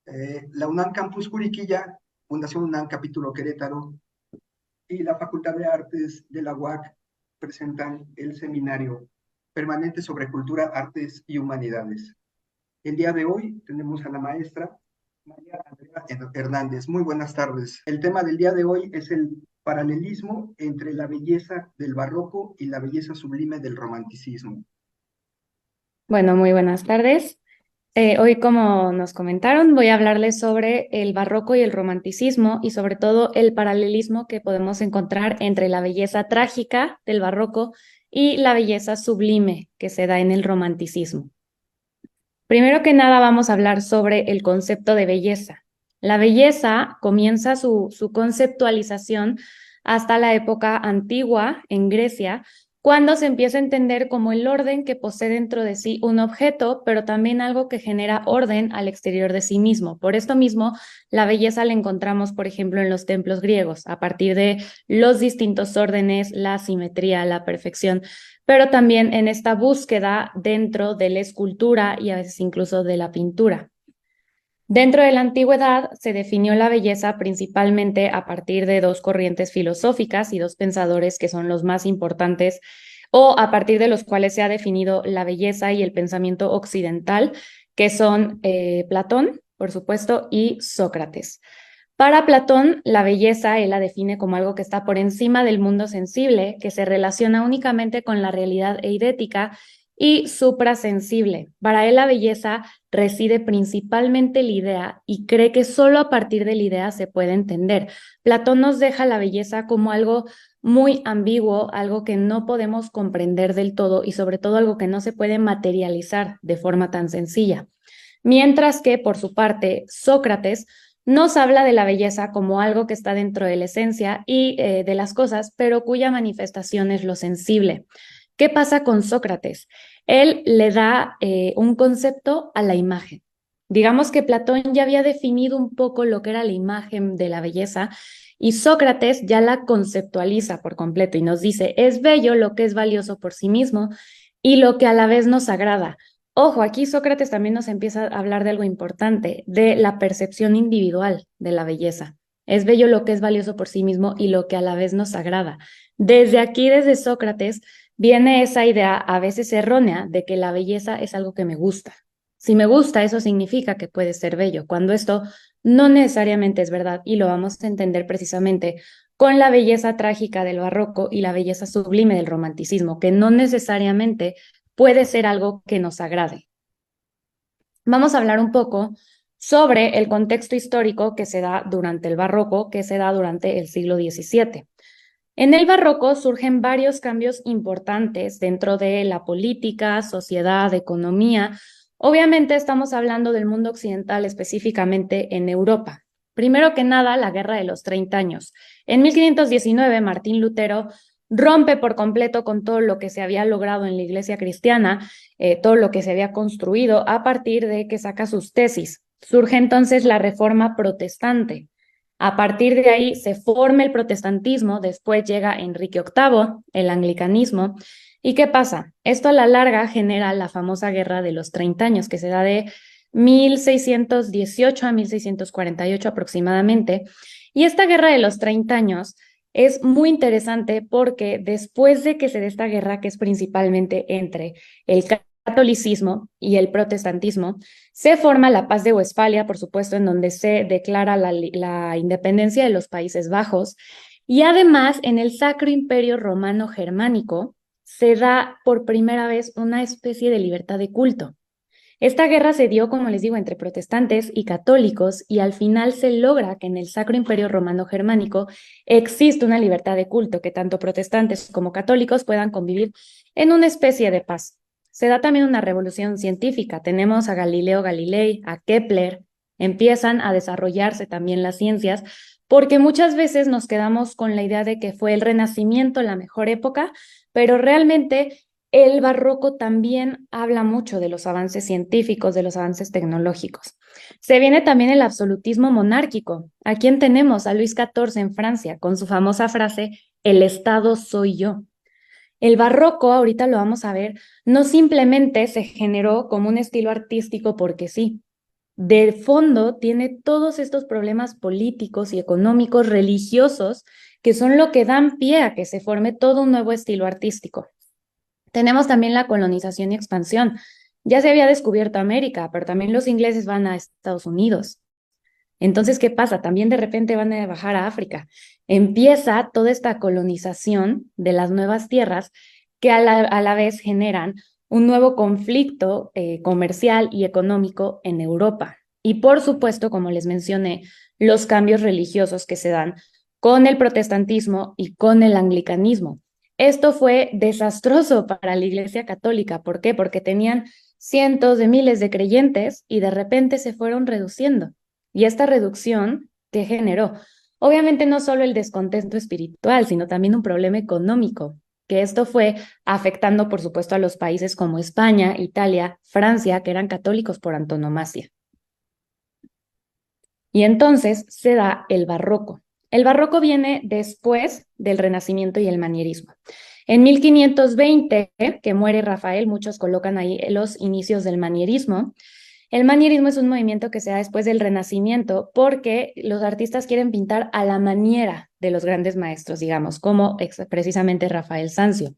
La UNAM Campus Juriquilla, Fundación UNAM Capítulo Querétaro y la Facultad de Artes de la UAC presentan el seminario permanente sobre cultura, artes y humanidades. El día de hoy tenemos a la maestra María Andrea Hernández. Muy buenas tardes. El tema del día de hoy es el paralelismo entre la belleza del barroco y la belleza sublime del romanticismo. Bueno, muy buenas tardes. Hoy, como nos comentaron, voy a hablarles sobre el barroco y el romanticismo y sobre todo el paralelismo que podemos encontrar entre la belleza trágica del barroco y la belleza sublime que se da en el romanticismo. Primero que nada, vamos a hablar sobre el concepto de belleza. La belleza comienza su conceptualización hasta la época antigua en Grecia, cuando se empieza a entender como el orden que posee dentro de sí un objeto, pero también algo que genera orden al exterior de sí mismo. Por esto mismo, la belleza la encontramos, por ejemplo, en los templos griegos, a partir de los distintos órdenes, la simetría, la perfección, pero también en esta búsqueda dentro de la escultura y a veces incluso de la pintura. Dentro de la antigüedad se definió la belleza principalmente a partir de dos corrientes filosóficas y dos pensadores que son los más importantes, o a partir de los cuales se ha definido la belleza y el pensamiento occidental, que son Platón, por supuesto, y Sócrates. Para Platón, la belleza él la define como algo que está por encima del mundo sensible, que se relaciona únicamente con la realidad eidética y suprasensible. Para él la belleza reside principalmente en la idea y cree que solo a partir de la idea se puede entender. Platón nos deja la belleza como algo muy ambiguo, algo que no podemos comprender del todo y sobre todo algo que no se puede materializar de forma tan sencilla. Mientras que, por su parte, Sócrates nos habla de la belleza como algo que está dentro de la esencia y de las cosas, pero cuya manifestación es lo sensible. ¿Qué pasa con Sócrates? Él le da un concepto a la imagen. Digamos que Platón ya había definido un poco lo que era la imagen de la belleza y Sócrates ya la conceptualiza por completo y nos dice, es bello lo que es valioso por sí mismo y lo que a la vez nos agrada. Ojo, aquí Sócrates también nos empieza a hablar de algo importante, de la percepción individual de la belleza. Es bello lo que es valioso por sí mismo y lo que a la vez nos agrada. Desde aquí, desde Sócrates, viene esa idea a veces errónea de que la belleza es algo que me gusta. Si me gusta, eso significa que puede ser bello, cuando esto no necesariamente es verdad y lo vamos a entender precisamente con la belleza trágica del barroco y la belleza sublime del romanticismo, que no necesariamente puede ser algo que nos agrade. Vamos a hablar un poco sobre el contexto histórico que se da durante el barroco, que se da durante el siglo XVII. En el barroco surgen varios cambios importantes dentro de la política, sociedad, economía. Obviamente estamos hablando del mundo occidental, específicamente en Europa. Primero que nada, la Guerra de los 30 años. En 1519, Martín Lutero rompe por completo con todo lo que se había logrado en la iglesia cristiana, todo lo que se había construido a partir de que saca sus tesis. Surge entonces la Reforma Protestante. A partir de ahí se forma el protestantismo, después llega Enrique VIII, el anglicanismo. ¿Y qué pasa? Esto a la larga genera la famosa Guerra de los 30 años, que se da de 1618 a 1648 aproximadamente. Y esta Guerra de los 30 años es muy interesante después de que se dé esta guerra, que es principalmente entre el catolicismo y el protestantismo, se forma la Paz de Westfalia, por supuesto, en donde se declara la independencia de los Países Bajos. Y además, en el Sacro Imperio Romano Germánico, se da por primera vez una especie de libertad de culto. Esta guerra se dio, como les digo, entre protestantes y católicos y al final se logra que en el Sacro Imperio Romano Germánico existe una libertad de culto, que tanto protestantes como católicos puedan convivir en una especie de paz. Se da también una revolución científica. Tenemos a Galileo Galilei, a Kepler, empiezan a desarrollarse también las ciencias, porque muchas veces nos quedamos con la idea de que fue el Renacimiento la mejor época, pero realmente el barroco también habla mucho de los avances científicos, de los avances tecnológicos. Se viene también el absolutismo monárquico. ¿A quién tenemos? A Luis XIV en Francia, con su famosa frase, el Estado soy yo. El barroco, ahorita lo vamos a ver, no simplemente se generó como un estilo artístico porque sí. de fondo tiene todos estos problemas políticos y económicos, religiosos, que son lo que dan pie a que se forme todo un nuevo estilo artístico. Tenemos también la colonización y expansión. Ya se había descubierto América, pero también los ingleses van a Estados Unidos. Entonces, ¿qué pasa? También de repente van a bajar a África. Empieza toda esta colonización de las nuevas tierras que a la vez generan un nuevo conflicto comercial y económico en Europa. Y por supuesto, como les mencioné, los cambios religiosos que se dan con el protestantismo y con el anglicanismo. Esto fue desastroso para la Iglesia Católica. ¿Por qué? Porque tenían cientos de miles de creyentes y de repente se fueron reduciendo. Y esta reducción, ¿qué generó? Obviamente no solo el descontento espiritual, sino también un problema económico, que esto fue afectando, por supuesto, a los países como España, Italia, Francia, que eran católicos por antonomasia. Y entonces se da el barroco. El barroco viene después del Renacimiento y el manierismo. En 1520, que muere Rafael, muchos colocan ahí los inicios del manierismo. El manierismo es un movimiento que se da después del Renacimiento porque los artistas quieren pintar a la manera de los grandes maestros, digamos, como precisamente Rafael Sanzio.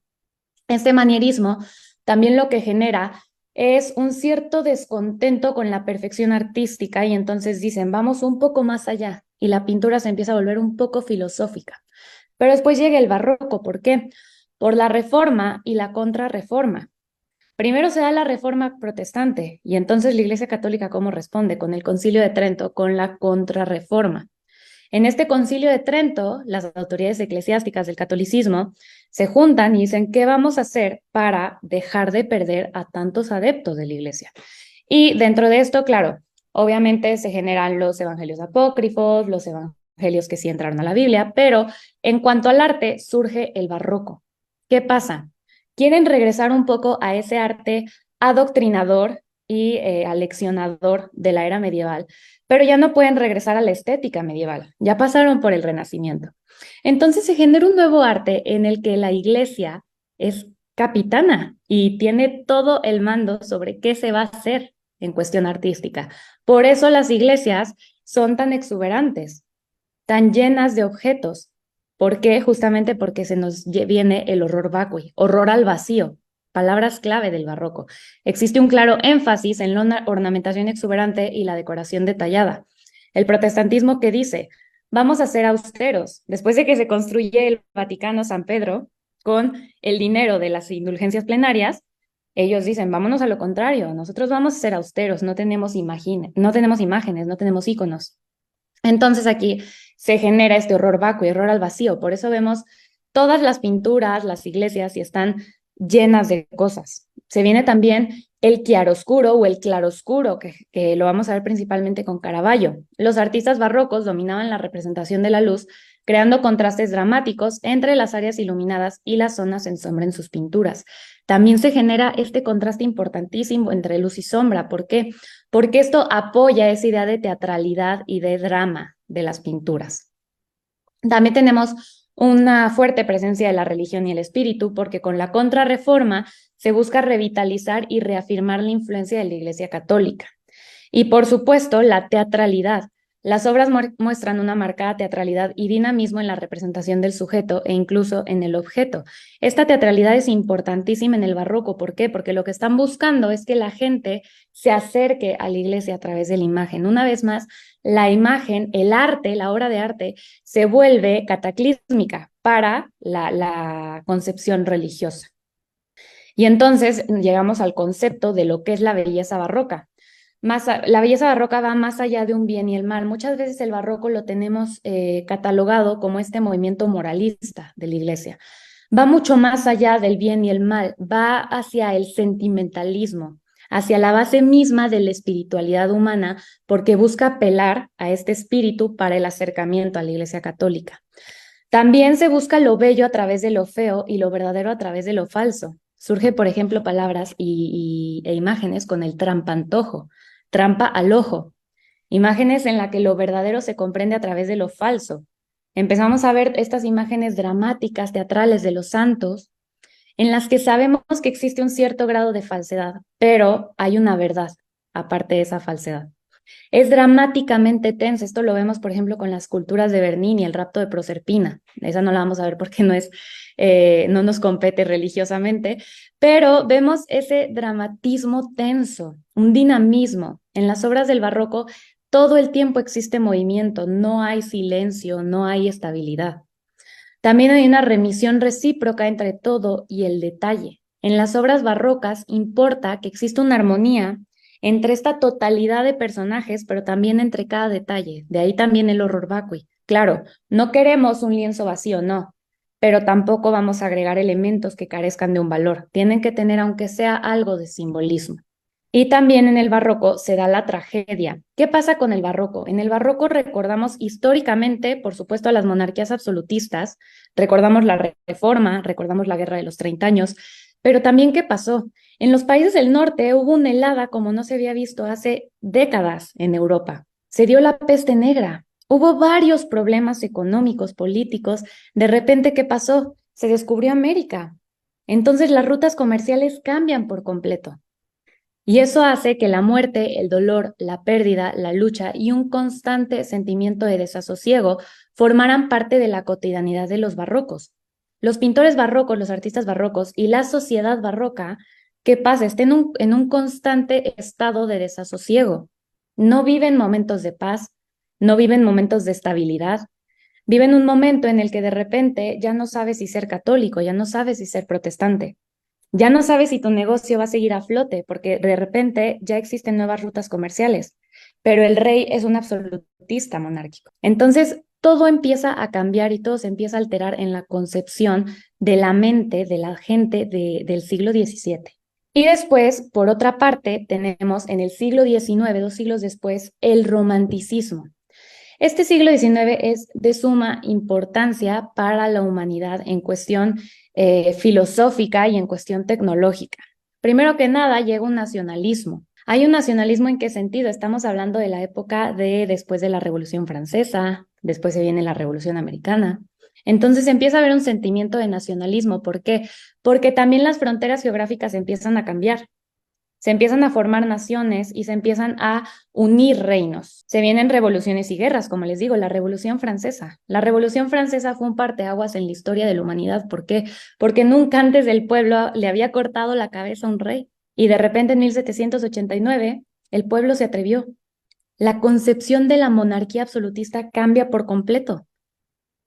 Este manierismo también lo que genera es un cierto descontento con la perfección artística y entonces dicen, vamos un poco más allá y la pintura se empieza a volver un poco filosófica. Pero después llega el barroco, ¿por qué? Por la reforma y la contrarreforma. Primero se da la reforma protestante y entonces la Iglesia Católica, ¿cómo responde? Con el Concilio de Trento, con la contrarreforma. En este Concilio de Trento, las autoridades eclesiásticas del catolicismo se juntan y dicen, ¿qué vamos a hacer para dejar de perder a tantos adeptos de la Iglesia? Y dentro de esto, claro, obviamente se generan los evangelios apócrifos, los evangelios que sí entraron a la Biblia, pero en cuanto al arte surge el barroco. ¿Qué pasa? Quieren regresar un poco a ese arte adoctrinador y aleccionador de la era medieval, pero ya no pueden regresar a la estética medieval, ya pasaron por el Renacimiento. Entonces se genera un nuevo arte en el que la iglesia es capitana y tiene todo el mando sobre qué se va a hacer en cuestión artística. Por eso las iglesias son tan exuberantes, tan llenas de objetos. ¿Por qué? Justamente porque se nos viene el horror vacui, horror al vacío, palabras clave del barroco. Existe un claro énfasis en la ornamentación exuberante y la decoración detallada. El protestantismo que dice, vamos a ser austeros. Después de que se construye el Vaticano San Pedro con el dinero de las indulgencias plenarias, ellos dicen, vámonos a lo contrario, nosotros vamos a ser austeros, no tenemos imágenes, no tenemos íconos. Entonces aquí se genera este horror vacuo, horror al vacío. Por eso vemos todas las pinturas, las iglesias y están llenas de cosas. Se viene también el chiaroscuro o el claroscuro, que lo vamos a ver principalmente con Caravaggio. Los artistas barrocos dominaban la representación de la luz, creando contrastes dramáticos entre las áreas iluminadas y las zonas en sombra en sus pinturas. También se genera este contraste importantísimo entre luz y sombra. ¿Por qué? Porque esto apoya esa idea de teatralidad y de drama de las pinturas. También tenemos una fuerte presencia de la religión y el espíritu, porque con la contrarreforma se busca revitalizar y reafirmar la influencia de la Iglesia Católica. Y por supuesto, la teatralidad. Las obras muestran una marcada teatralidad y dinamismo en la representación del sujeto e incluso en el objeto. Esta teatralidad es importantísima en el barroco. ¿Por qué? Porque lo que están buscando es que la gente se acerque a la iglesia a través de la imagen. Una vez más, la imagen, el arte, la obra de arte, se vuelve cataclísmica para la concepción religiosa. Y entonces llegamos al concepto de lo que es la belleza barroca. La belleza barroca va más allá de un bien y el mal. Muchas veces el barroco lo tenemos catalogado como este movimiento moralista de la iglesia. Va mucho más allá del bien y el mal, va hacia el sentimentalismo, hacia la base misma de la espiritualidad humana, porque busca apelar a este espíritu para el acercamiento a la iglesia católica. También se busca lo bello a través de lo feo y lo verdadero a través de lo falso. Surge, por ejemplo, palabras e imágenes con el trampantojo, trampa al ojo, imágenes en las que lo verdadero se comprende a través de lo falso. Empezamos a ver estas imágenes dramáticas, teatrales de los santos, en las que sabemos que existe un cierto grado de falsedad, pero hay una verdad aparte de esa falsedad. Es dramáticamente tensa. Esto lo vemos, por ejemplo, con las culturas de Bernini, el rapto de Proserpina. Esa no la vamos a ver porque no nos compete religiosamente, pero vemos ese dramatismo tenso, un dinamismo. En las obras del barroco todo el tiempo existe movimiento, no hay silencio, no hay estabilidad. También hay una remisión recíproca entre todo y el detalle. En las obras barrocas importa que exista una armonía entre esta totalidad de personajes, pero también entre cada detalle. De ahí también el horror vacui. Claro, no queremos un lienzo vacío, no, pero tampoco vamos a agregar elementos que carezcan de un valor. Tienen que tener, aunque sea algo de simbolismo. Y también en el barroco se da la tragedia. ¿Qué pasa con el barroco? En el barroco recordamos históricamente, por supuesto, a las monarquías absolutistas, recordamos la Reforma, recordamos la Guerra de los 30 años, pero también ¿qué pasó? En los países del norte hubo una helada como no se había visto hace décadas en Europa. Se dio la peste negra. Hubo varios problemas económicos, políticos. De repente, ¿qué pasó? Se descubrió América. Entonces las rutas comerciales cambian por completo. Y eso hace que la muerte, el dolor, la pérdida, la lucha y un constante sentimiento de desasosiego formaran parte de la cotidianidad de los barrocos. Los pintores barrocos, los artistas barrocos y la sociedad barroca, ¿qué pasa? Estén en un constante estado de desasosiego. No viven momentos de paz, no viven momentos de estabilidad, viven un momento en el que de repente ya no sabes si ser católico, ya no sabes si ser protestante. Ya no sabes si tu negocio va a seguir a flote, porque de repente ya existen nuevas rutas comerciales, pero el rey es un absolutista monárquico. Entonces, todo empieza a cambiar y todo se empieza a alterar en la concepción de la mente de la gente del siglo XVII. Y después, por otra parte, tenemos en el siglo XIX, 2 siglos después, el romanticismo. Este siglo XIX es de suma importancia para la humanidad en cuestión filosófica y en cuestión tecnológica. Primero que nada, llega un nacionalismo. ¿Hay un nacionalismo en qué sentido? Estamos hablando de la época de después de la Revolución Francesa, después se viene la Revolución Americana. Entonces empieza a haber un sentimiento de nacionalismo. ¿Por qué? Porque también las fronteras geográficas empiezan a cambiar. Se empiezan a formar naciones y se empiezan a unir reinos. Se vienen revoluciones y guerras, como les digo, la Revolución Francesa. La Revolución Francesa fue un parteaguas en la historia de la humanidad. ¿Por qué? Porque nunca antes el pueblo le había cortado la cabeza a un rey. Y de repente en 1789 el pueblo se atrevió. La concepción de la monarquía absolutista cambia por completo.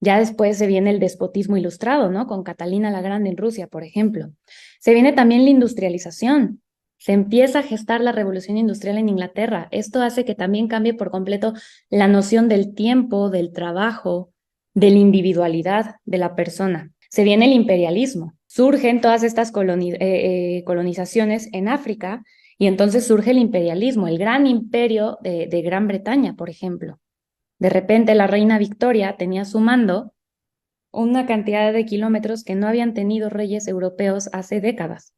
Ya después se viene el despotismo ilustrado, ¿no? Con Catalina la Grande en Rusia, por ejemplo. Se viene también la industrialización. Se empieza a gestar la revolución industrial en Inglaterra. Esto hace que también cambie por completo la noción del tiempo, del trabajo, de la individualidad de la persona. Se viene el imperialismo. Surgen todas estas colonizaciones en África y entonces surge el imperialismo, el gran imperio de Gran Bretaña, por ejemplo. De repente la reina Victoria tenía a su mando una cantidad de kilómetros que no habían tenido reyes europeos hace décadas.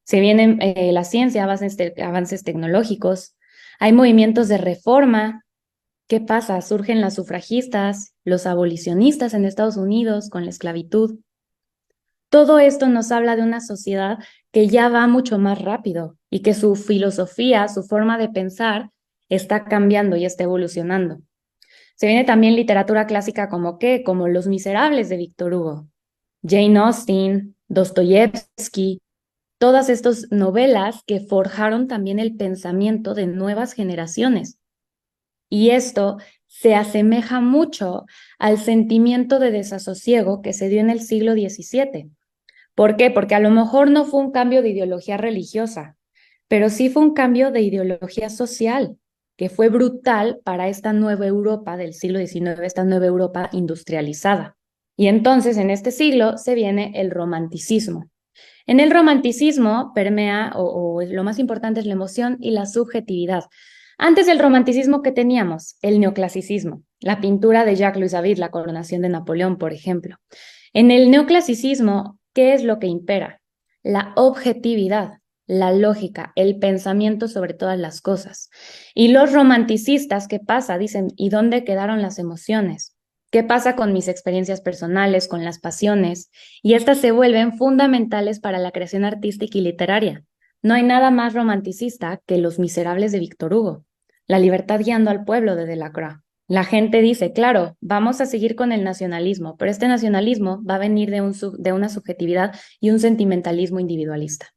Se viene la ciencia, avances tecnológicos, hay movimientos de reforma. ¿Qué pasa? Surgen las sufragistas, los abolicionistas en Estados Unidos con la esclavitud. Todo esto nos habla de una sociedad que ya va mucho más rápido y que su filosofía, su forma de pensar está cambiando y está evolucionando. Se viene también literatura clásica como ¿qué? Como Los Miserables de Víctor Hugo, Jane Austen, Dostoyevsky, todas estas novelas que forjaron también el pensamiento de nuevas generaciones. Y esto se asemeja mucho al sentimiento de desasosiego que se dio en el siglo XVII. ¿Por qué? Porque a lo mejor no fue un cambio de ideología religiosa, pero sí fue un cambio de ideología social, que fue brutal para esta nueva Europa del siglo XIX, esta nueva Europa industrializada. Y entonces en este siglo se viene el romanticismo. En el romanticismo permea, o lo más importante es la emoción y la subjetividad. Antes del romanticismo, ¿qué teníamos? El neoclasicismo, la pintura de Jacques-Louis David, la coronación de Napoleón, por ejemplo. En el neoclasicismo, ¿qué es lo que impera? La objetividad, la lógica, el pensamiento sobre todas las cosas. Y los romanticistas, ¿qué pasa? Dicen, ¿y dónde quedaron las emociones? ¿Qué pasa con mis experiencias personales, con las pasiones? Y estas se vuelven fundamentales para la creación artística y literaria. No hay nada más romanticista que Los Miserables de Víctor Hugo. la libertad guiando al pueblo de Delacroix. La gente dice, claro, vamos a seguir con el nacionalismo, pero este nacionalismo va a venir de una subjetividad y un sentimentalismo individualista.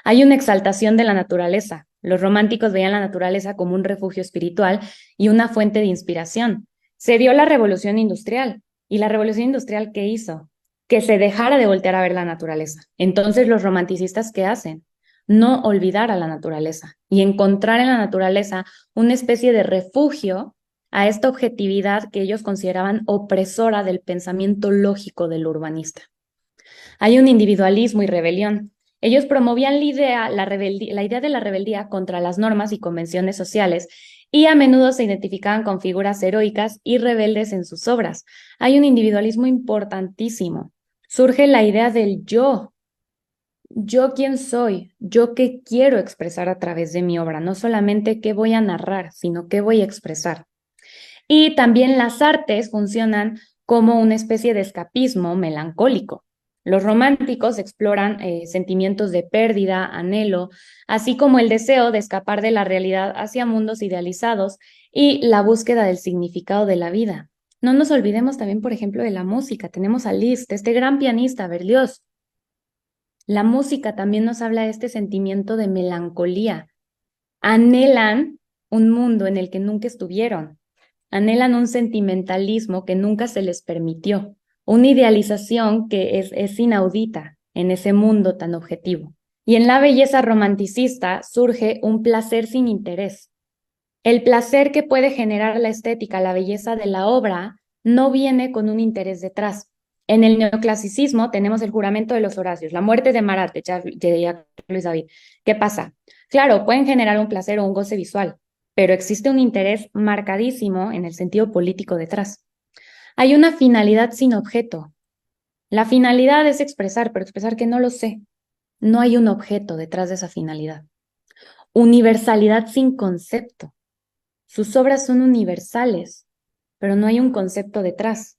Hay una exaltación de la naturaleza. Los románticos veían la naturaleza como un refugio espiritual y una fuente de inspiración. Se dio la revolución industrial. ¿Y la revolución industrial qué hizo? Que se dejara de voltear a ver la naturaleza. Entonces, los romanticistas, ¿qué hacen? No olvidar a la naturaleza y encontrar en la naturaleza una especie de refugio a esta objetividad que ellos consideraban opresora del pensamiento lógico del urbanista. Hay un individualismo y rebelión. Ellos promovían la idea de la rebeldía contra las normas y convenciones sociales y a menudo se identificaban con figuras heroicas y rebeldes en sus obras. Hay un individualismo importantísimo. Surge la idea del yo. Yo quién soy, yo qué quiero expresar a través de mi obra, no solamente qué voy a narrar, sino qué voy a expresar. Y también las artes funcionan como una especie de escapismo melancólico. Los románticos exploran sentimientos de pérdida, anhelo, así como el deseo de escapar de la realidad hacia mundos idealizados y la búsqueda del significado de la vida. No nos olvidemos también, por ejemplo, de la música. Tenemos a Liszt, este gran pianista, Berlioz. La música también nos habla de este sentimiento de melancolía. Anhelan un mundo en el que nunca estuvieron. Anhelan un sentimentalismo que nunca se les permitió, una idealización que es inaudita en ese mundo tan objetivo. Y en la belleza romanticista surge un placer sin interés. El placer que puede generar la estética, la belleza de la obra, no viene con un interés detrás. En el neoclasicismo tenemos el juramento de los Horacios, la muerte de Marat, de Luis David. ¿Qué pasa? Claro, pueden generar un placer o un goce visual, pero existe un interés marcadísimo en el sentido político detrás. Hay una finalidad sin objeto. La finalidad es expresar, pero expresar que no lo sé. No hay un objeto detrás de esa finalidad. Universalidad sin concepto. Sus obras son universales, pero no hay un concepto detrás.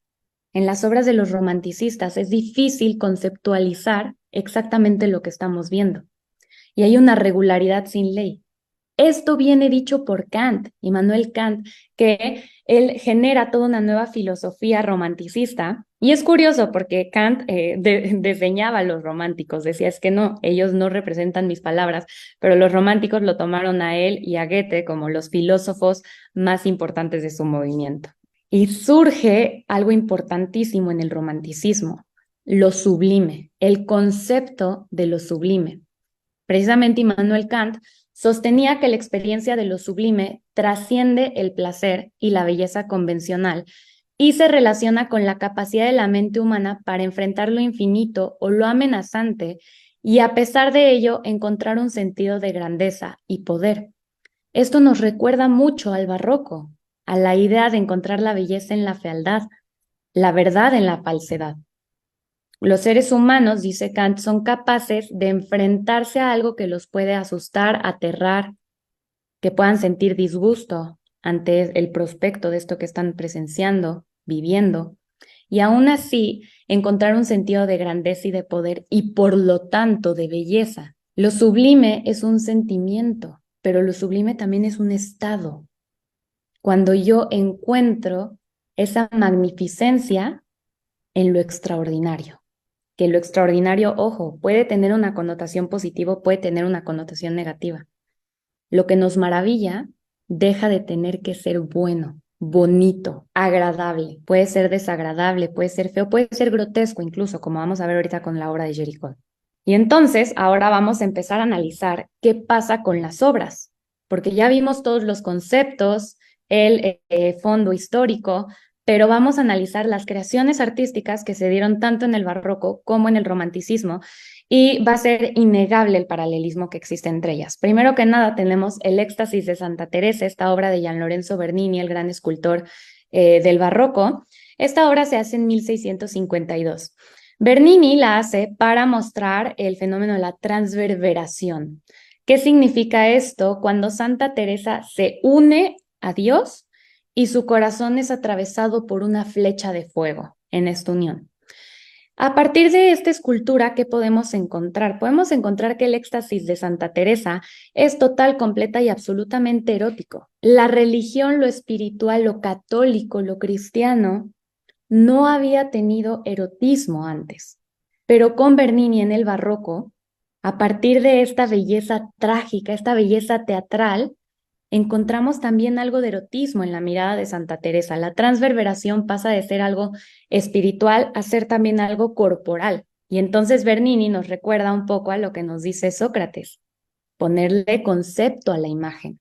En las obras de los romanticistas es difícil conceptualizar exactamente lo que estamos viendo. Y hay una regularidad sin ley. Esto viene dicho por Kant, Immanuel Kant, que él genera toda una nueva filosofía romanticista. Y es curioso porque Kant desdeñaba a los románticos, decía, es que no, ellos no representan mis palabras, pero los románticos lo tomaron a él y a Goethe como los filósofos más importantes de su movimiento. Y surge algo importantísimo en el romanticismo, lo sublime, el concepto de lo sublime. Precisamente Immanuel Kant sostenía que la experiencia de lo sublime trasciende el placer y la belleza convencional y se relaciona con la capacidad de la mente humana para enfrentar lo infinito o lo amenazante y a pesar de ello encontrar un sentido de grandeza y poder. Esto nos recuerda mucho al barroco, a la idea de encontrar la belleza en la fealdad, la verdad en la falsedad. Los seres humanos, dice Kant, son capaces de enfrentarse a algo que los puede asustar, aterrar, que puedan sentir disgusto ante el prospecto de esto que están presenciando, viviendo, y aún así encontrar un sentido de grandeza y de poder y por lo tanto de belleza. Lo sublime es un sentimiento, pero lo sublime también es un estado. Cuando yo encuentro esa magnificencia en lo extraordinario. Que lo extraordinario, ojo, puede tener una connotación positiva, puede tener una connotación negativa. Lo que nos maravilla deja de tener que ser bueno, bonito, agradable. Puede ser desagradable, puede ser feo, puede ser grotesco incluso, como vamos a ver ahorita con la obra de Jericó. Y entonces, ahora vamos a empezar a analizar qué pasa con las obras, porque ya vimos todos los conceptos, el fondo histórico, pero vamos a analizar las creaciones artísticas que se dieron tanto en el barroco como en el romanticismo y va a ser innegable el paralelismo que existe entre ellas. Primero que nada tenemos El éxtasis de Santa Teresa, esta obra de Gian Lorenzo Bernini, el gran escultor del barroco. Esta obra se hace en 1652. Bernini la hace para mostrar el fenómeno de la transverberación. ¿Qué significa esto? Cuando Santa Teresa se une a Dios y su corazón es atravesado por una flecha de fuego en esta unión. A partir de esta escultura, ¿qué podemos encontrar? Podemos encontrar que el éxtasis de Santa Teresa es total, completa y absolutamente erótico. la religión, lo espiritual, lo católico, lo cristiano, no había tenido erotismo antes. Pero con Bernini en el barroco, a partir de esta belleza trágica, esta belleza teatral, encontramos también algo de erotismo en la mirada de Santa Teresa. La transverberación pasa de ser algo espiritual a ser también algo corporal. Y entonces Bernini nos recuerda un poco a lo que nos dice Sócrates, ponerle concepto a la imagen.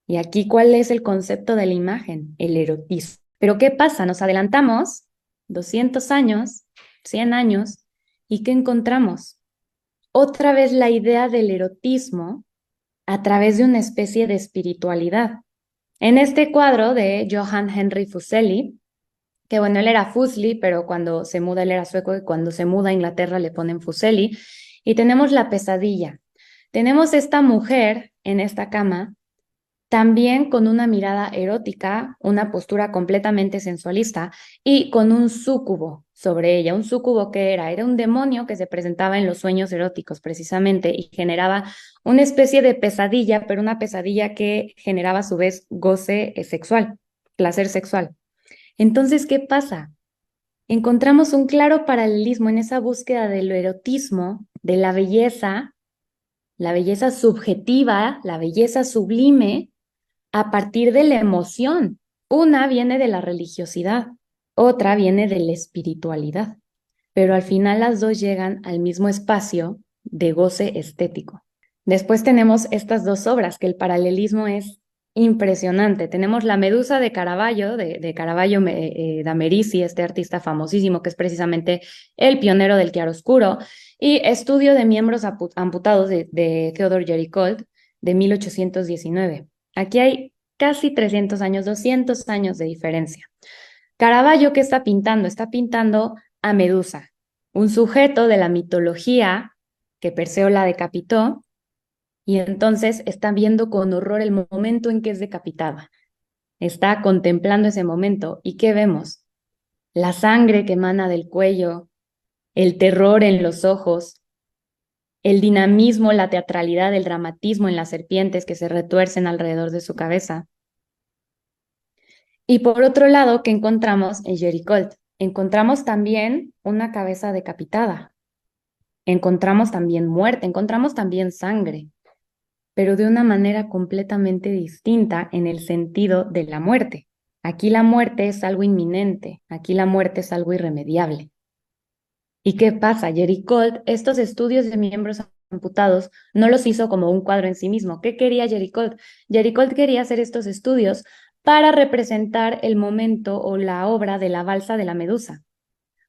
Y aquí, ¿cuál es el concepto de la imagen? El erotismo. Pero ¿qué pasa? Nos adelantamos 200 años, 100 años, ¿y qué encontramos? Otra vez la idea del erotismo a través de una especie de espiritualidad. En este cuadro de Johann Henry Fuseli, que bueno, él era Fuseli, pero cuando se muda, él era sueco, y cuando se muda a Inglaterra le ponen Fuseli, y tenemos la pesadilla. Tenemos esta mujer en esta cama, también con una mirada erótica, una postura completamente sensualista y con un súcubo sobre ella. ¿Un súcubo qué era? Era un demonio que se presentaba en los sueños eróticos precisamente y generaba una especie de pesadilla, pero una pesadilla que generaba a su vez goce sexual, placer sexual. Entonces, ¿qué pasa? Encontramos un claro paralelismo en esa búsqueda del erotismo, de la belleza subjetiva, la belleza sublime, a partir de la emoción. Una viene de la religiosidad, otra viene de la espiritualidad, pero al final las dos llegan al mismo espacio de goce estético. Después tenemos estas dos obras, que el paralelismo es impresionante. Tenemos La Medusa de Caravaggio, de Caravaggio da Merici, este artista famosísimo que es precisamente el pionero del chiaroscuro, y Estudio de miembros amputados de Theodore Géricault de 1819. Aquí hay casi 300 años, 200 años de diferencia. Caravaggio, ¿qué está pintando? Está pintando a Medusa, un sujeto de la mitología que Perseo la decapitó, y entonces está viendo con horror el momento en que es decapitada. Está contemplando ese momento. ¿Y qué vemos? La sangre que emana del cuello, el terror en los ojos, el dinamismo, la teatralidad, el dramatismo en las serpientes que se retuercen alrededor de su cabeza. Y por otro lado, ¿qué encontramos en Géricault? Encontramos también una cabeza decapitada, encontramos también muerte, encontramos también sangre, pero de una manera completamente distinta en el sentido de la muerte. Aquí la muerte es algo inminente, aquí la muerte es algo irremediable. ¿Y qué pasa? Géricault, estos estudios de miembros amputados, no los hizo como un cuadro en sí mismo. ¿Qué quería Géricault? Géricault quería hacer estos estudios para representar el momento o la obra de la balsa de la Medusa,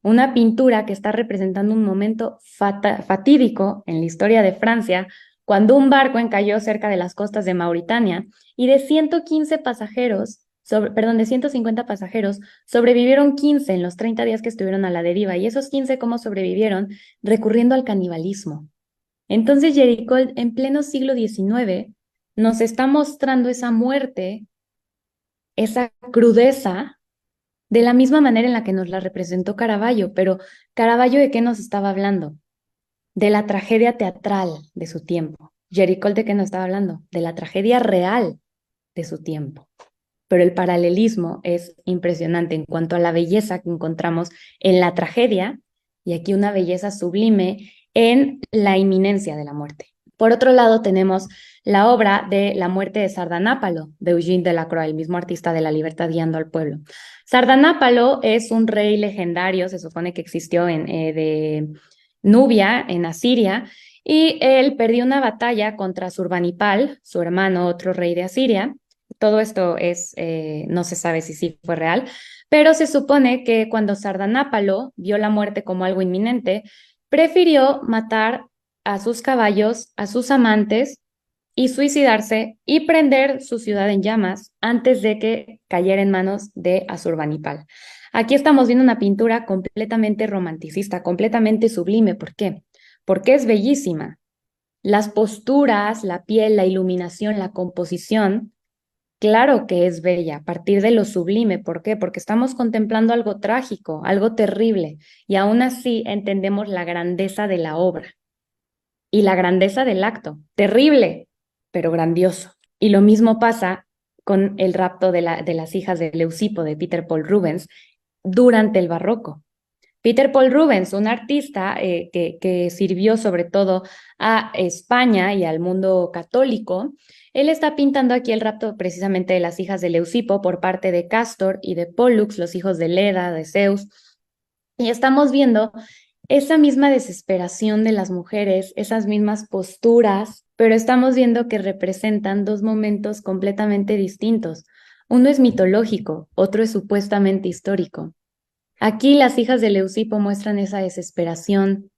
una pintura que está representando un momento fatídico en la historia de Francia, cuando un barco encalló cerca de las costas de Mauritania y de 115 pasajeros, de 150 pasajeros, sobrevivieron 15 en los 30 días que estuvieron a la deriva. ¿Y esos 15 cómo sobrevivieron? Recurriendo al canibalismo. Entonces Géricault, en pleno siglo XIX, nos está mostrando esa muerte, esa crudeza, de la misma manera en la que nos la representó Caravaggio. Pero Caravaggio, ¿de qué nos estaba hablando? De la tragedia teatral de su tiempo. Géricault, ¿de qué nos estaba hablando? De la tragedia real de su tiempo. Pero el paralelismo es impresionante en cuanto a la belleza que encontramos en la tragedia, y aquí una belleza sublime en la inminencia de la muerte. Por otro lado, tenemos la obra de La muerte de Sardanápalo, de Eugène Delacroix, el mismo artista de La libertad guiando al pueblo. Sardanápalo es un rey legendario, se supone que existió de Nubia, en Asiria, y él perdió una batalla contra Surbanipal, su hermano, otro rey de Asiria. Todo esto no se sabe si sí fue real, pero se supone que cuando Sardanápalo vio la muerte como algo inminente, prefirió matar a sus caballos, a sus amantes, y suicidarse y prender su ciudad en llamas antes de que cayera en manos de Asurbanipal. Aquí estamos viendo una pintura completamente romanticista, completamente sublime. ¿Por qué? Porque es bellísima. Las posturas, la piel, la iluminación, la composición, claro que es bella, a partir de lo sublime. ¿Por qué? Porque estamos contemplando algo trágico, algo terrible, y aún así entendemos la grandeza de la obra y la grandeza del acto. Terrible, pero grandioso. Y lo mismo pasa con el rapto de las hijas de Leucipo de Peter Paul Rubens durante el barroco. Peter Paul Rubens, un artista que sirvió sobre todo a España y al mundo católico, él está pintando aquí el rapto precisamente de las hijas de Leucipo por parte de Castor y de Pollux, los hijos de Leda, de Zeus, y estamos viendo esa misma desesperación de las mujeres, esas mismas posturas, pero estamos viendo que representan dos momentos completamente distintos. Uno es mitológico, otro es supuestamente histórico. Aquí las hijas de Leucipo muestran esa desesperación.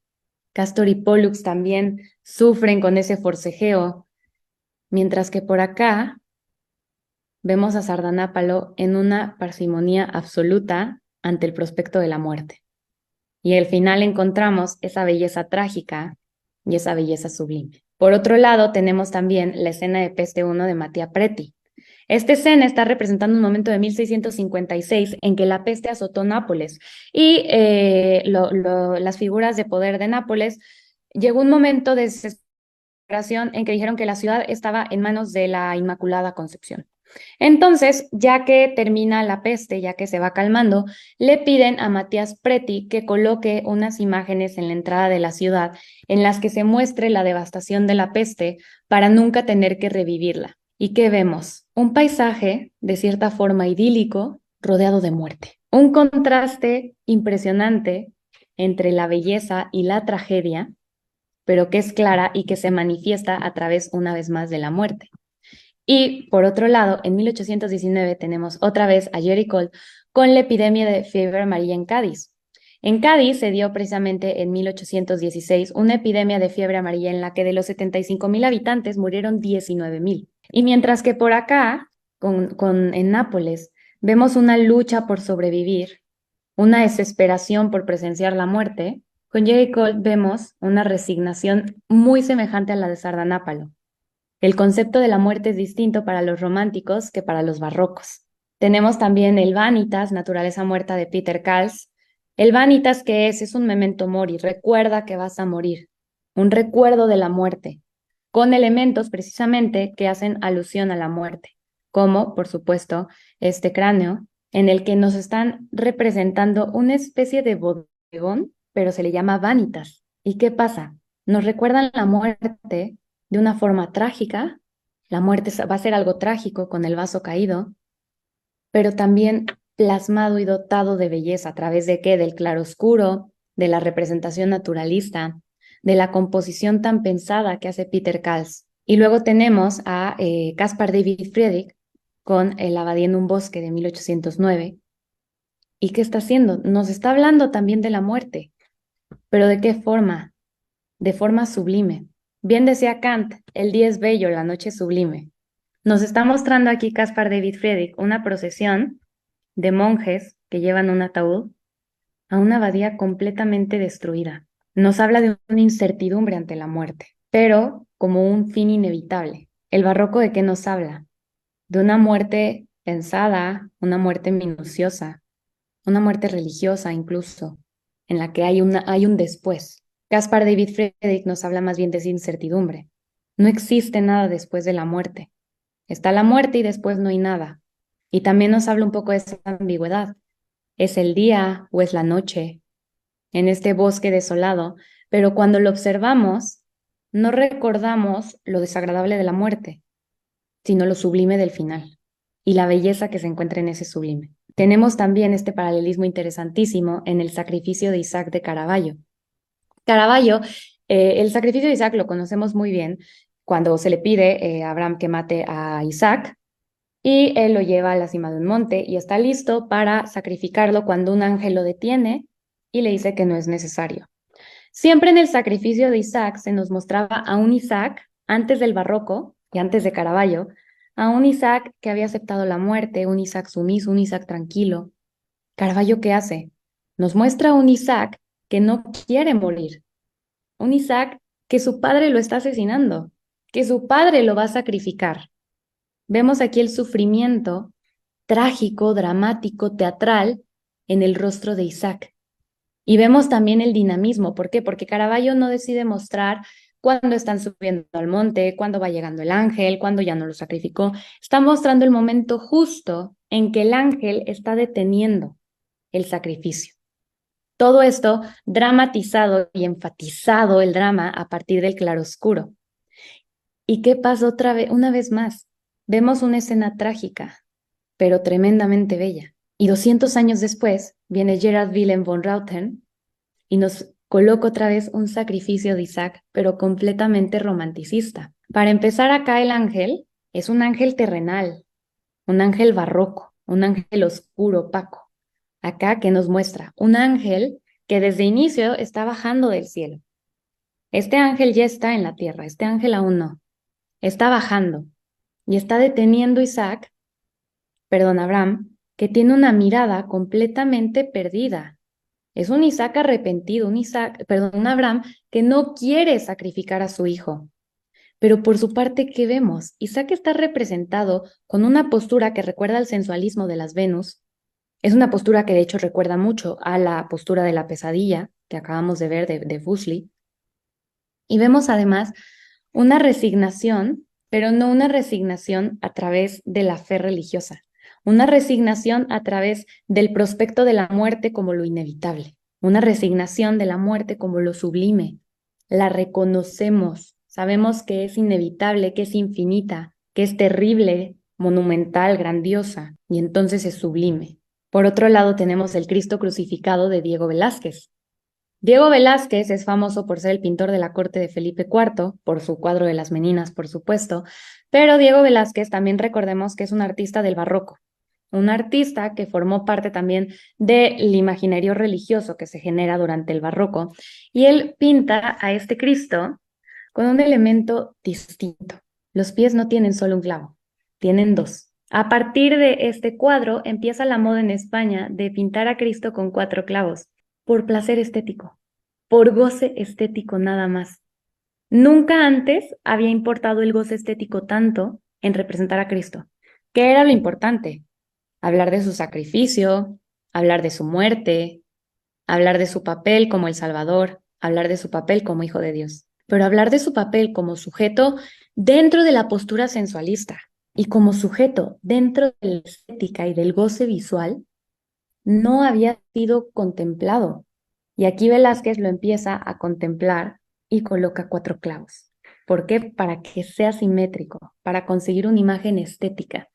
Castor y Pollux también sufren con ese forcejeo, mientras que por acá vemos a Sardanápalo en una parsimonía absoluta ante el prospecto de la muerte. Y al final encontramos esa belleza trágica y esa belleza sublime. Por otro lado, tenemos también la escena de Peste I de Mattia Preti. Esta escena está representando un momento de 1656 en que la peste azotó Nápoles y las figuras de poder de Nápoles llegó un momento de desesperación en que dijeron que la ciudad estaba en manos de la Inmaculada Concepción. Entonces, ya que termina la peste, ya que se va calmando, le piden a Matías Preti que coloque unas imágenes en la entrada de la ciudad en las que se muestre la devastación de la peste para nunca tener que revivirla. ¿Y qué vemos? Un paisaje de cierta forma idílico, rodeado de muerte. Un contraste impresionante entre la belleza y la tragedia, pero que es clara y que se manifiesta a través una vez más de la muerte. Y por otro lado, en 1819 tenemos otra vez a Jerry Cole con la epidemia de fiebre amarilla en Cádiz. En Cádiz se dio precisamente en 1816 una epidemia de fiebre amarilla en la que de los 75,000 habitantes murieron 19,000. Y mientras que por acá, en Nápoles, vemos una lucha por sobrevivir, una desesperación por presenciar la muerte, con Jerry Cole vemos una resignación muy semejante a la de Sardanápalo. El concepto de la muerte es distinto para los románticos que para los barrocos. Tenemos también el Vanitas, Naturaleza Muerta de Peter Kals. El Vanitas, ¿qué es? Es un memento mori, recuerda que vas a morir, un recuerdo de la muerte, con elementos precisamente que hacen alusión a la muerte, como, por supuesto, este cráneo, en el que nos están representando una especie de bodegón, pero se le llama Vanitas. ¿Y qué pasa? Nos recuerdan la muerte de una forma trágica. La muerte va a ser algo trágico con el vaso caído, pero también plasmado y dotado de belleza. ¿A través de qué? Del claroscuro, de la representación naturalista, de la composición tan pensada que hace Peter Kals. Y luego tenemos a Caspar David Friedrich con El abadía en un bosque de 1809. ¿Y qué está haciendo? Nos está hablando también de la muerte, pero ¿de qué forma? De forma sublime. Bien decía Kant, el día es bello, la noche es sublime. Nos está mostrando aquí Caspar David Friedrich una procesión de monjes que llevan un ataúd a una abadía completamente destruida. Nos habla de una incertidumbre ante la muerte, pero como un fin inevitable. ¿El barroco de qué nos habla? De una muerte pensada, una muerte minuciosa, una muerte religiosa incluso, en la que hay un después. Caspar David Friedrich nos habla más bien de esa incertidumbre. No existe nada después de la muerte. Está la muerte y después no hay nada. Y también nos habla un poco de esa ambigüedad. ¿Es el día o es la noche? En este bosque desolado, pero cuando lo observamos, no recordamos lo desagradable de la muerte, sino lo sublime del final y la belleza que se encuentra en ese sublime. Tenemos también este paralelismo interesantísimo en el sacrificio de Isaac de Caravaggio. Caravaggio, el sacrificio de Isaac lo conocemos muy bien cuando se le pide a Abraham que mate a Isaac y él lo lleva a la cima de un monte y está listo para sacrificarlo cuando un ángel lo detiene y le dice que no es necesario. Siempre en el sacrificio de Isaac se nos mostraba a un Isaac antes del barroco y antes de Caravaggio, a un Isaac que había aceptado la muerte, un Isaac sumiso, un Isaac tranquilo. Caravaggio, ¿qué hace? Nos muestra a un Isaac que no quiere morir, un Isaac que su padre lo está asesinando, que su padre lo va a sacrificar. Vemos aquí el sufrimiento trágico, dramático, teatral en el rostro de Isaac. Y vemos también el dinamismo. ¿Por qué? Porque Caravaggio no decide mostrar cuando están subiendo al monte, cuando va llegando el ángel, cuando ya no lo sacrificó. Está mostrando el momento justo en que el ángel está deteniendo el sacrificio. Todo esto dramatizado y enfatizado el drama a partir del claroscuro. ¿Y qué pasa otra vez, una vez más? Vemos una escena trágica, pero tremendamente bella. Y 200 años después viene Gerard Willem von Rauten y nos coloca otra vez un sacrificio de Isaac, pero completamente romanticista. Para empezar, acá el ángel es un ángel terrenal, un ángel barroco, un ángel oscuro, opaco. Acá que nos muestra un ángel que desde inicio está bajando del cielo. Este ángel ya está en la tierra, este ángel aún no. Está bajando y está deteniendo Isaac, perdón, Abraham, que tiene una mirada completamente perdida. Es un Isaac arrepentido, un Abraham que no quiere sacrificar a su hijo. Pero por su parte, ¿qué vemos? Isaac está representado con una postura que recuerda al sensualismo de las Venus. Es una postura que de hecho recuerda mucho a la postura de la pesadilla que acabamos de ver de Fuseli. Y vemos además una resignación, pero no una resignación a través de la fe religiosa, una resignación a través del prospecto de la muerte como lo inevitable, una resignación de la muerte como lo sublime. La reconocemos, sabemos que es inevitable, que es infinita, que es terrible, monumental, grandiosa, y entonces es sublime. Por otro lado, tenemos el Cristo crucificado de Diego Velázquez. Diego Velázquez es famoso por ser el pintor de la corte de Felipe IV, por su cuadro de las Meninas, por supuesto, pero Diego Velázquez también recordemos que es un artista del barroco, un artista que formó parte también del imaginario religioso que se genera durante el barroco, y él pinta a este Cristo con un elemento distinto. Los pies no tienen solo un clavo, tienen dos. A partir de este cuadro empieza la moda en España de pintar a Cristo con 4 clavos por placer estético, por goce estético nada más. Nunca antes había importado el goce estético tanto en representar a Cristo. ¿Qué era lo importante? Hablar de su sacrificio, hablar de su muerte, hablar de su papel como el Salvador, hablar de su papel como hijo de Dios, pero hablar de su papel como sujeto dentro de la postura sensualista y como sujeto dentro de la estética y del goce visual no había sido contemplado. Y aquí Velázquez lo empieza a contemplar y coloca 4 clavos. ¿Por qué? Para que sea simétrico, para conseguir una imagen estética.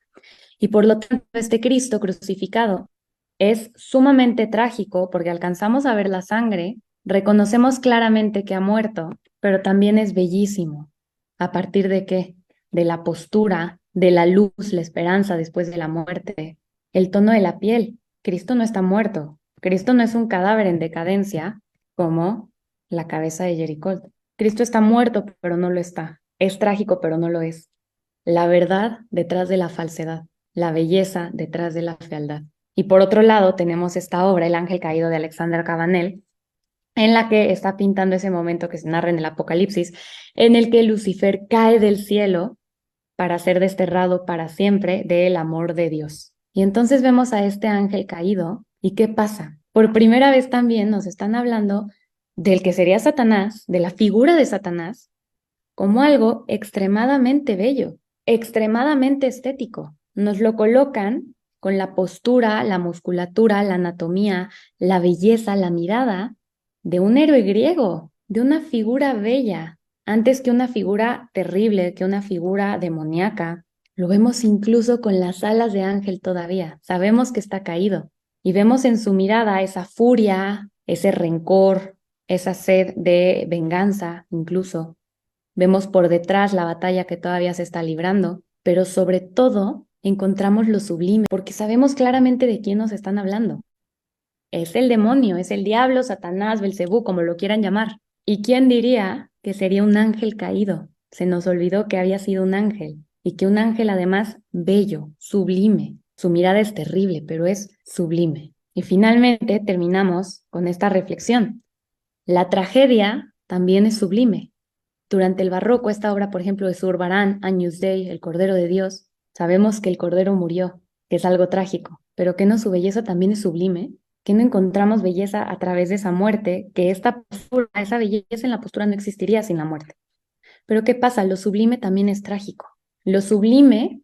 Y por lo tanto, este Cristo crucificado es sumamente trágico porque alcanzamos a ver la sangre, reconocemos claramente que ha muerto, pero también es bellísimo. ¿A partir de qué? De la postura, de la luz, la esperanza después de la muerte, el tono de la piel. Cristo no está muerto. Cristo no es un cadáver en decadencia como la cabeza de Jericó. Cristo está muerto, pero no lo está. Es trágico, pero no lo es. La verdad detrás de la falsedad, la belleza detrás de la fealdad. Y por otro lado tenemos esta obra, El ángel caído de Alexander Cabanel, en la que está pintando ese momento que se narra en el Apocalipsis, en el que Lucifer cae del cielo para ser desterrado para siempre del amor de Dios. Y entonces vemos a este ángel caído, ¿y qué pasa? Por primera vez también nos están hablando del que sería Satanás, de la figura de Satanás, como algo extremadamente bello, extremadamente estético. Nos lo colocan con la postura, la musculatura, la anatomía, la belleza, la mirada de un héroe griego, de una figura bella, antes que una figura terrible, que una figura demoníaca. Lo vemos incluso con las alas de ángel todavía. Sabemos que está caído y vemos en su mirada esa furia, ese rencor, esa sed de venganza incluso. Vemos por detrás la batalla que todavía se está librando, pero sobre todo encontramos lo sublime, porque sabemos claramente de quién nos están hablando. Es el demonio, es el diablo, Satanás, Belcebú, como lo quieran llamar. ¿Y quién diría que sería un ángel caído? Se nos olvidó que había sido un ángel, y que un ángel además bello, sublime. Su mirada es terrible, pero es sublime. Y finalmente terminamos con esta reflexión. La tragedia también es sublime. Durante el barroco, esta obra, por ejemplo, de Zurbarán, Agnus Dei, el Cordero de Dios, sabemos que el Cordero murió, que es algo trágico, pero que no su belleza también es sublime, que no encontramos belleza a través de esa muerte, que esta postura, esa belleza en la postura no existiría sin la muerte. Pero ¿qué pasa? Lo sublime también es trágico. Lo sublime,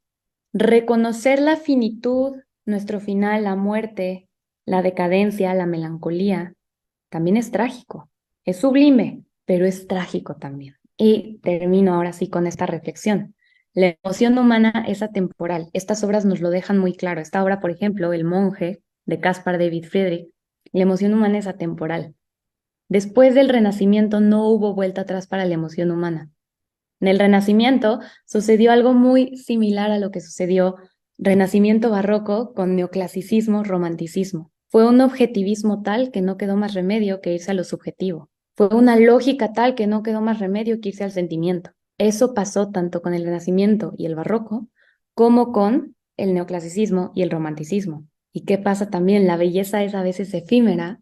reconocer la finitud, nuestro final, la muerte, la decadencia, la melancolía, también es trágico. Es sublime, pero es trágico también. Y termino ahora sí con esta reflexión. La emoción humana es atemporal. Estas obras nos lo dejan muy claro. Esta obra, por ejemplo, El monje, de Caspar David Friedrich, la emoción humana es atemporal. Después del Renacimiento no hubo vuelta atrás para la emoción humana. En el Renacimiento sucedió algo muy similar a lo que sucedió Renacimiento barroco con neoclasicismo, romanticismo. Fue un objetivismo tal que no quedó más remedio que irse a lo subjetivo. Fue una lógica tal que no quedó más remedio que irse al sentimiento. Eso pasó tanto con el Renacimiento y el barroco como con el neoclasicismo y el romanticismo. ¿Y qué pasa también? La belleza es a veces efímera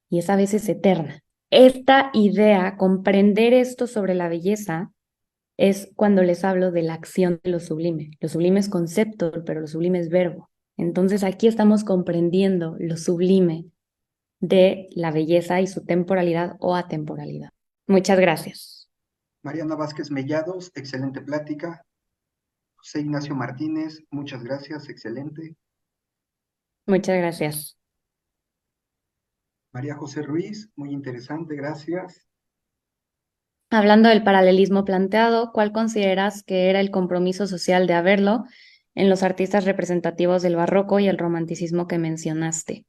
y es a veces eterna. Esta idea, comprender esto sobre la belleza, es cuando les hablo de la acción de lo sublime. Lo sublime es concepto, pero lo sublime es verbo. Entonces aquí estamos comprendiendo lo sublime de la belleza y su temporalidad o atemporalidad. Muchas gracias. Mariana Vázquez Mellados, excelente plática. José Ignacio Martínez, muchas gracias, excelente. Muchas gracias. María José Ruiz, muy interesante, gracias. Hablando del paralelismo planteado, ¿cuál consideras que era el compromiso social de haberlo en los artistas representativos del barroco y el romanticismo que mencionaste?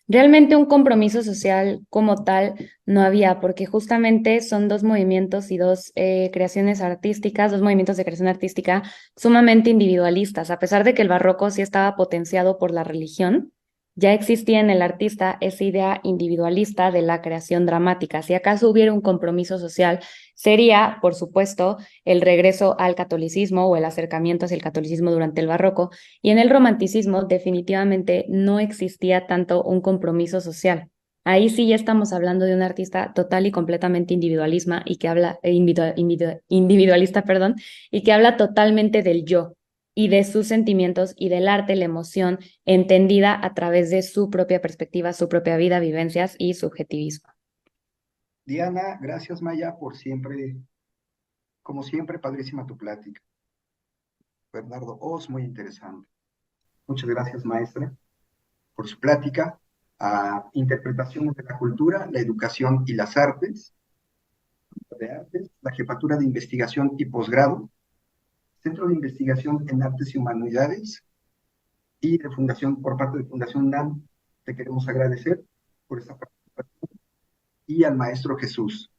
Realmente un compromiso social como tal no había, porque justamente son dos movimientos y dos creaciones artísticas, dos movimientos de creación artística sumamente individualistas. A pesar de que el barroco sí estaba potenciado por la religión, ya existía en el artista esa idea individualista de la creación dramática. Si acaso hubiera un compromiso social, sería, por supuesto, el regreso al catolicismo o el acercamiento hacia el catolicismo durante el barroco, y en el romanticismo definitivamente no existía tanto un compromiso social. Ahí sí ya estamos hablando de un artista total y completamente individualismo y que habla, individualista, perdón, y que habla totalmente del yo y de sus sentimientos y del arte, la emoción, entendida a través de su propia perspectiva, su propia vida, vivencias y subjetivismo. Diana, gracias Maya por siempre, como siempre, padrísima tu plática. Bernardo Oz, muy interesante. Muchas gracias maestra por su plática. Interpretaciones de la cultura, la educación y las artes, la Jefatura de Investigación y Posgrado, Centro de Investigación en Artes y Humanidades y de Fundación, por parte de Fundación UNAM, te queremos agradecer por esta participación y al maestro Jesús.